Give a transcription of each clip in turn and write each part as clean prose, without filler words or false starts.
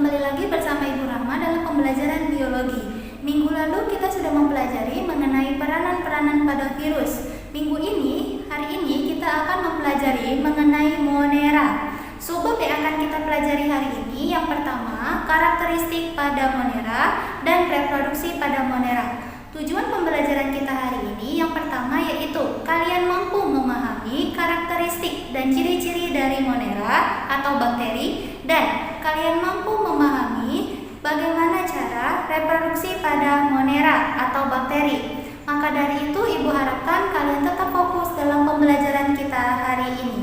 Kembali lagi bersama Ibu Rahma dalam pembelajaran biologi. Minggu lalu kita sudah mempelajari mengenai peranan-peranan pada virus. Hari ini kita akan mempelajari mengenai Monera. Subbab yang akan kita pelajari hari ini yang pertama, karakteristik pada Monera dan reproduksi pada Monera. Tujuan pembelajaran kita hari ini yang pertama yaitu kalian mampu memahami karakteristik dan ciri-ciri dari Monera atau bakteri dan kalian mampu memahami bagaimana cara reproduksi pada Monera atau bakteri. Maka dari itu Ibu harapkan kalian tetap fokus dalam pembelajaran kita hari ini.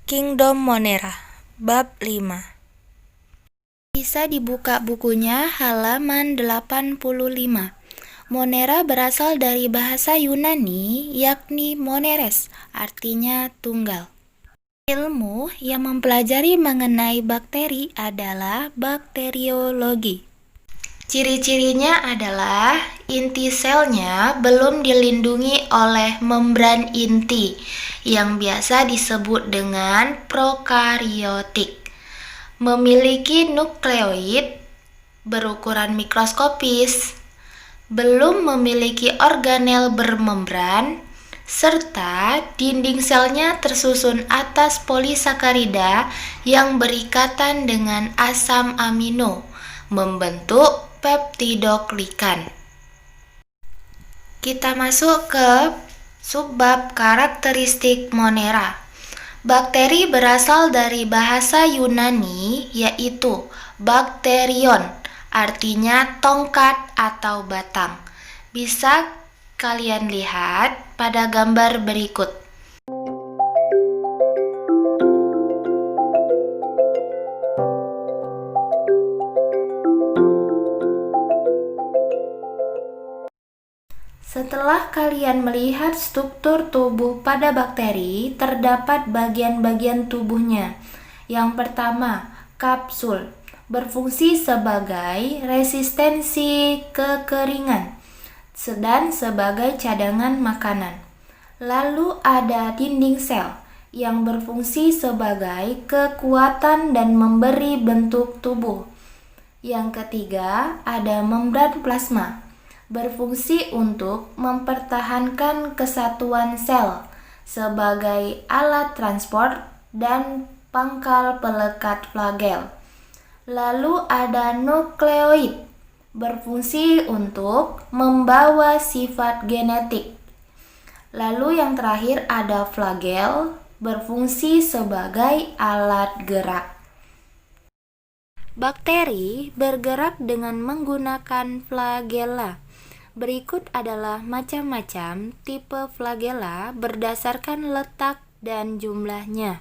Kingdom Monera, bab 5. Bisa dibuka bukunya halaman 85. Monera berasal dari bahasa Yunani yakni moneres, artinya tunggal. Ilmu yang mempelajari mengenai bakteri adalah bakteriologi. Ciri-cirinya adalah inti selnya belum dilindungi oleh membran inti yang biasa disebut dengan prokariotik. Memiliki nukleoid berukuran mikroskopis, belum memiliki organel bermembran, serta dinding selnya tersusun atas polisakarida yang berikatan dengan asam amino, membentuk peptidoglikan. Kita masuk ke subbab karakteristik Monera. Bakteri berasal dari bahasa Yunani yaitu bakterion, artinya tongkat atau batang. Bisa kalian lihat pada gambar berikut. Setelah kalian melihat struktur tubuh pada bakteri, terdapat bagian-bagian tubuhnya. Yang pertama, kapsul, berfungsi sebagai resistensi kekeringan dan sebagai cadangan makanan. Lalu ada dinding sel yang berfungsi sebagai kekuatan dan memberi bentuk tubuh. Yang ketiga, ada membran plasma, berfungsi untuk mempertahankan kesatuan sel sebagai alat transport dan pangkal pelekat flagel. Lalu ada nukleoid, berfungsi untuk membawa sifat genetik. Lalu yang terakhir ada flagel, berfungsi sebagai alat gerak. Bakteri bergerak dengan menggunakan flagella. Berikut adalah macam-macam tipe flagella berdasarkan letak dan jumlahnya.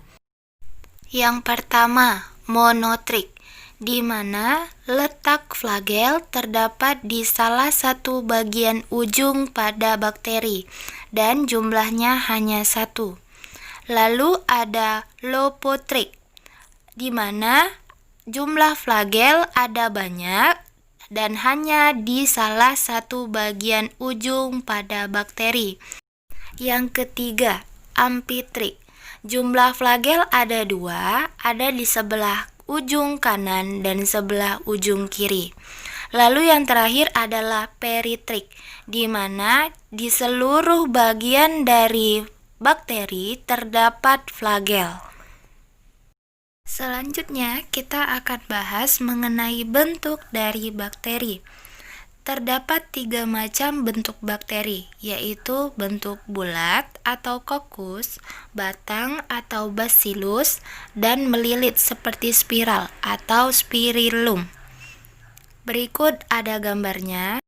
Yang pertama, monotrik, di mana letak flagel terdapat di salah satu bagian ujung pada bakteri dan jumlahnya hanya satu. Lalu ada lopotrik, di mana jumlah flagel ada banyak dan hanya di salah satu bagian ujung pada bakteri. Yang ketiga, ampitrik. Jumlah flagel ada dua, ada di sebelah ujung kanan dan sebelah ujung kiri. Lalu yang terakhir adalah peritrik, di mana di seluruh bagian dari bakteri terdapat flagel. Selanjutnya, kita akan bahas mengenai bentuk dari bakteri. Terdapat 3 macam bentuk bakteri, yaitu bentuk bulat atau kokus, batang atau bacillus, dan melilit seperti spiral atau spirillum. Berikut ada gambarnya.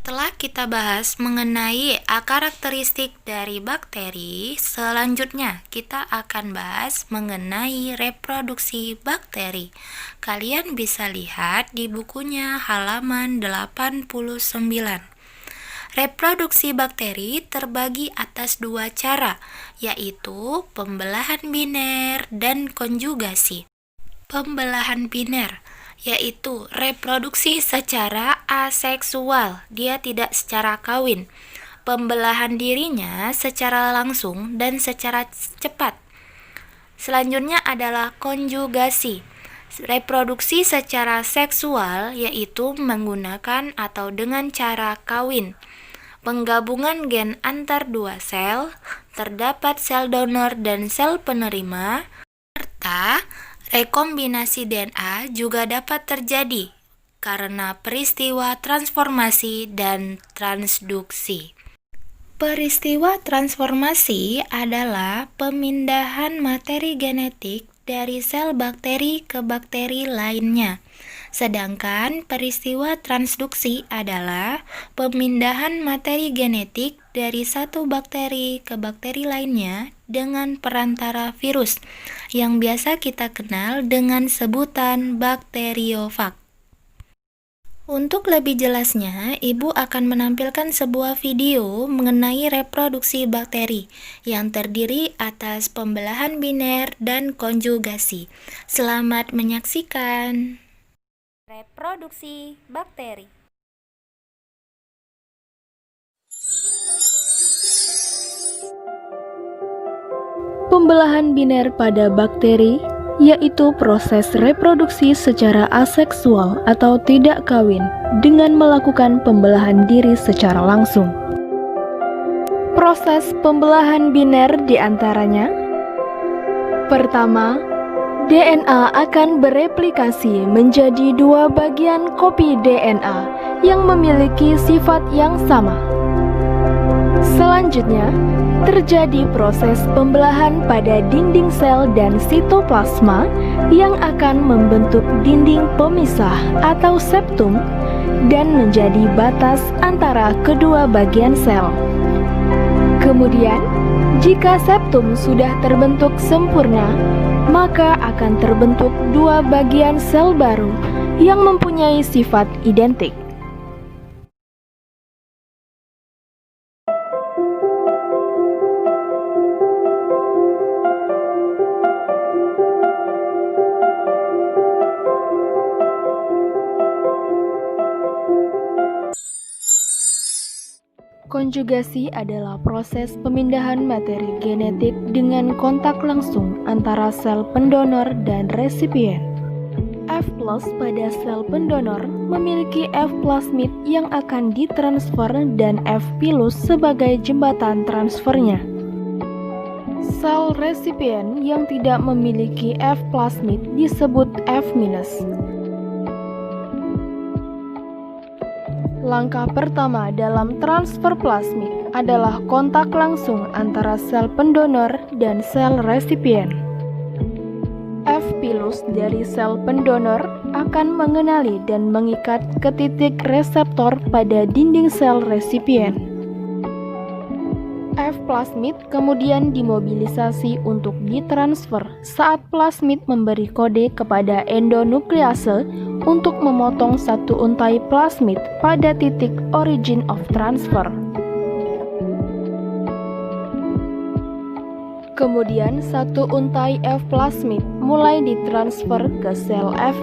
Setelah kita bahas mengenai karakteristik dari bakteri, selanjutnya kita akan bahas mengenai reproduksi bakteri. Kalian bisa lihat di bukunya halaman 89. Reproduksi bakteri terbagi atas 2 cara, yaitu pembelahan biner dan konjugasi. Pembelahan biner yaitu reproduksi secara aseksual, dia tidak secara kawin. Pembelahan dirinya secara langsung dan secara cepat. Selanjutnya adalah konjugasi. Reproduksi secara seksual yaitu menggunakan atau dengan cara kawin. Penggabungan gen antar dua sel, terdapat sel donor dan sel penerima, serta rekombinasi DNA juga dapat terjadi karena peristiwa transformasi dan transduksi. Peristiwa transformasi adalah pemindahan materi genetik dari sel bakteri ke bakteri lainnya. Sedangkan peristiwa transduksi adalah pemindahan materi genetik dari satu bakteri ke bakteri lainnya dengan perantara virus yang biasa kita kenal dengan sebutan bakteriofag. Untuk lebih jelasnya, Ibu akan menampilkan sebuah video mengenai reproduksi bakteri yang terdiri atas pembelahan biner dan konjugasi. Selamat menyaksikan. Reproduksi bakteri. Pembelahan biner pada bakteri yaitu proses reproduksi secara aseksual atau tidak kawin dengan melakukan pembelahan diri secara langsung. Proses pembelahan biner diantaranya: pertama, DNA akan bereplikasi menjadi dua bagian kopi DNA yang memiliki sifat yang sama. Selanjutnya, terjadi proses pembelahan pada dinding sel dan sitoplasma yang akan membentuk dinding pemisah atau septum dan menjadi batas antara kedua bagian sel. Kemudian, jika septum sudah terbentuk sempurna, maka akan terbentuk dua bagian sel baru yang mempunyai sifat identik. Konjugasi adalah proses pemindahan materi genetik dengan kontak langsung antara sel pendonor dan resipien. F+ pada sel pendonor memiliki F plasmid yang akan ditransfer dan F pilus sebagai jembatan transfernya. Sel resipien yang tidak memiliki F plasmid disebut F-. Langkah pertama dalam transfer plasmid adalah kontak langsung antara sel pendonor dan sel resipien. F pilus dari sel pendonor akan mengenali dan mengikat ke titik reseptor pada dinding sel resipien. F plasmid kemudian dimobilisasi untuk ditransfer saat plasmid memberi kode kepada endonuklease untuk memotong satu untai plasmid pada titik origin of transfer. Kemudian satu untai F plasmid mulai ditransfer ke sel F-.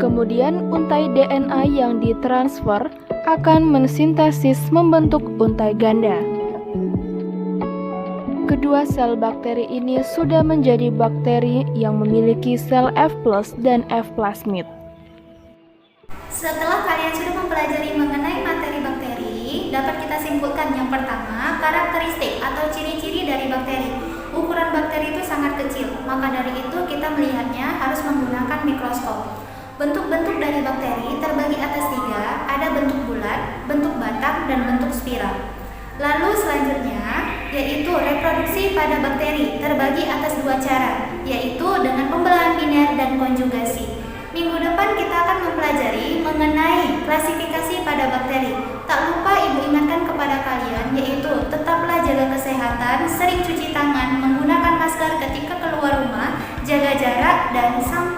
Kemudian untai DNA yang ditransfer akan mensintesis membentuk untai ganda. Kedua sel bakteri ini sudah menjadi bakteri yang memiliki sel F+ dan F plasmid. Setelah kalian sudah mempelajari mengenai materi bakteri, dapat kita simpulkan yang pertama, karakteristik atau ciri-ciri dari bakteri. Ukuran bakteri itu sangat kecil, maka dari itu kita melihatnya harus menggunakan mikroskop. Bentuk-bentuk dari bakteri terbagi atas 3, ada bentuk bulat, bentuk batang, dan bentuk spiral. Lalu selanjutnya, yaitu reproduksi pada bakteri terbagi atas 2 cara, yaitu dengan pembelahan biner dan konjugasi. Minggu depan kita akan mempelajari mengenai klasifikasi pada bakteri. Tak lupa Ibu ingatkan kepada kalian, yaitu tetaplah jaga kesehatan, sering cuci tangan, menggunakan masker ketika keluar rumah, jaga jarak, dan sampai